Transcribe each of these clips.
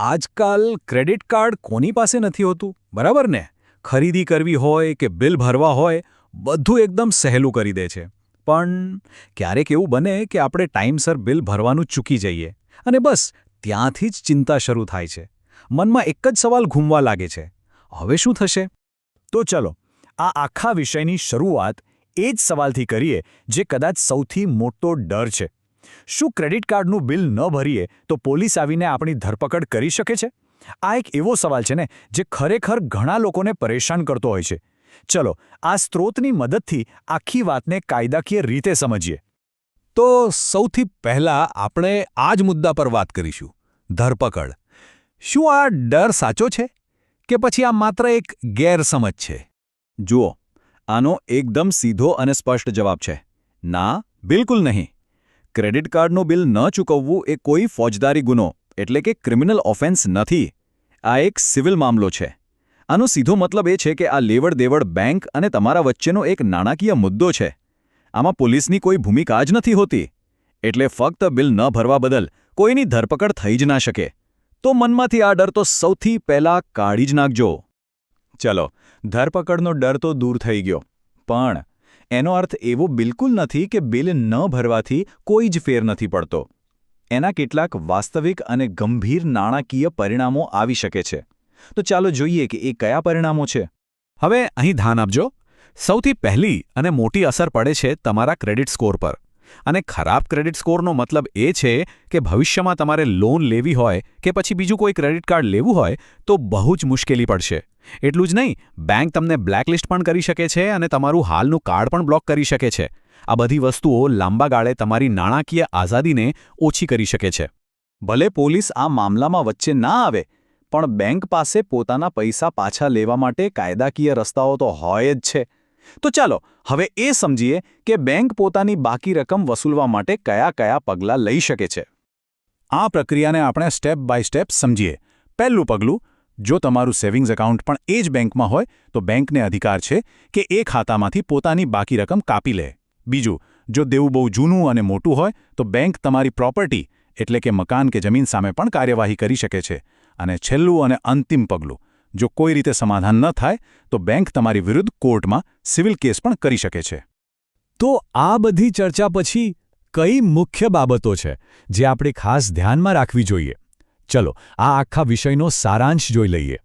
આજકાલ credit card કોની પાસે નથી હોતું, બરાબર ને? ખરીદી કરવી હોય કે બિલ ભરવા હોય, બધું એકદમ સહેલું કરી દે છે. પણ ક્યારેક એવું બને કે આપણે ટાઈમસર બિલ ભરવાનું ચૂકી જઈએ અને બસ ત્યાંથી જ ચિંતા શરૂ થાય છે. મનમાં એક જ સવાલ ઘૂમવા લાગે છે, હવે શું થશે? તો ચલો આ આખા વિષયની શરૂઆત એ જ સવાલથી કરીએ જે કદાચ સૌથી મોટો ડર છે. શું ક્રેડિટ કાર્ડનું બિલ ન ભરીએ તો પોલીસ આવીને આપણી ધરપકડ કરી શકે છે? આ એક એવો સવાલ છે ને જે ખરેખર ઘણા લોકોને પરેશાન કરતો હોય છે. ચલો આ સ્ત્રોતની મદદથી આખી વાતને કાયદાકીય રીતે સમજીએ. તો સૌથી પહેલા આપણે આ જ મુદ્દા પર વાત કરીશું, ધરપકડ. શું આ ડર સાચો છે કે પછી આ માત્ર એક ગેરસમજ છે? જુઓ, આનો એકદમ સીધો અને સ્પષ્ટ જવાબ છે ના, બિલકુલ નહીં. ક્રેડિટ કાર્ડનું બિલ ન ચૂકવવું એ કોઈ ફોજદારી ગુનો એટલે કે ક્રિમિનલ ઓફેન્સ નથી. આ એક સિવિલ મામલો છે. આનો સીધો મતલબ એ છે કે આ લેવડ-દેવડ બેંક અને તમારા વચ્ચેનો એક નાણાકીય મુદ્દો છે. આમાં પોલીસની કોઈ ભૂમિકા જ નથી હોતી. એટલે ફક્ત બિલ ન ભરવા બદલ કોઈની ધરપકડ થઈ જ ના શકે. તો મનમાંથી આ ડર તો સૌથી પહેલાં કાઢી જ નાખજો. ચલો, ધરપકડનો ડર તો દૂર થઈ ગયો, પણ એનો અર્થ એવો બિલકુલ નથી કે બિલ ન ભરવાથી કોઈ જ ફેર નથી પડતો. એના કેટલાક વાસ્તવિક અને ગંભીર નાણાકીય પરિણામો આવી શકે છે. તો ચાલો જોઈએ કે એ કયા પરિણામો છે. હવે અહીં ધ્યાન આપજો. સૌથી પહેલી અને મોટી અસર પડે છે તમારા ક્રેડિટ સ્કોર પર. અને ખરાબ ક્રેડિટ સ્કોરનો મતલબ એ છે કે ભવિષ્યમાં તમારે લોન લેવી હોય કે પછી બીજું કોઈ ક્રેડિટ કાર્ડ લેવું હોય તો બહુ જ મુશ્કેલી પડશે. એટલું જ નહીં, બેંક તમને બ્લેકલિસ્ટ પણ કરી શકે છે અને તમારું હાલનું કાર્ડ પણ બ્લોક કરી શકે છે. આ બધી વસ્તુઓ લાંબા ગાળે તમારી નાણાકીય આઝાદીને ઓછી કરી શકે છે. ભલે પોલીસ આ મામલામાં વચ્ચે ના આવે, પણ બેંક પાસે પોતાના પૈસા પાછા લેવા માટે કાયદાકીય રસ્તાઓ તો હોય જ છે. તો ચાલો હવે એ સમજીએ કે બેંક પોતાની બાકી રકમ વસૂલવા માટે કયા કયા પગલાં લઈ શકે છે. આ પ્રક્રિયાને આપણે સ્ટેપ બાય સ્ટેપ સમજીએ. પહેલું પગલું, જો તમારું સેવિંગ્સ એકાઉન્ટ પણ એ જ બેંકમાં હોય તો બેંકને અધિકાર છે કે એ ખાતામાંથી પોતાની બાકી રકમ કાપી લે. બીજું, જો દેવું બહુ જૂનું અને મોટું હોય તો બેંક તમારી પ્રોપર્ટી એટલે કે મકાન કે જમીન સામે પણ કાર્યવાહી કરી શકે છે. અને છેલ્લું અને અંતિમ પગલું, જો કોઈ રીતે સમાધાન ન થાય તો બેંક તમારી વિરુદ્ધ કોર્ટમાં સિવિલ કેસ પણ કરી શકે છે. તો આ બધી ચર્ચા પછી કઈ મુખ્ય બાબતો છે જે આપણે ખાસ ધ્યાનમાં રાખવી જોઈએ? ચલો આ આખા વિષયનો સારાંશ જોઈ લઈએ.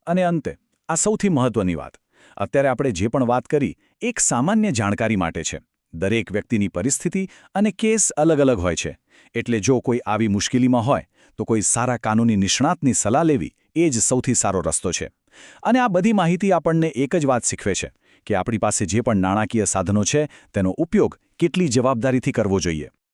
અને અંતે આ સૌથી મહત્વની વાત, અત્યારે આપણે જે પણ વાત કરી એક સામાન્ય જાણકારી માટે છે. દરેક વ્યક્તિની પરિસ્થિતિ અને કેસ અલગ અલગ હોય છે. એટલે જો કોઈ આવી મુશ્કેલીમાં હોય તો કોઈ સારા કાનૂની નિષ્ણાતની સલાહ લેવી એ જ સૌથી સારો રસ્તો છે. અને આ બધી માહિતી આપણને એક જ વાત શીખવે છે કે આપણી પાસે જે પણ નાણાકીય સાધનો છે તેનો ઉપયોગ કેટલી જવાબદારીથી કરવો જોઈએ.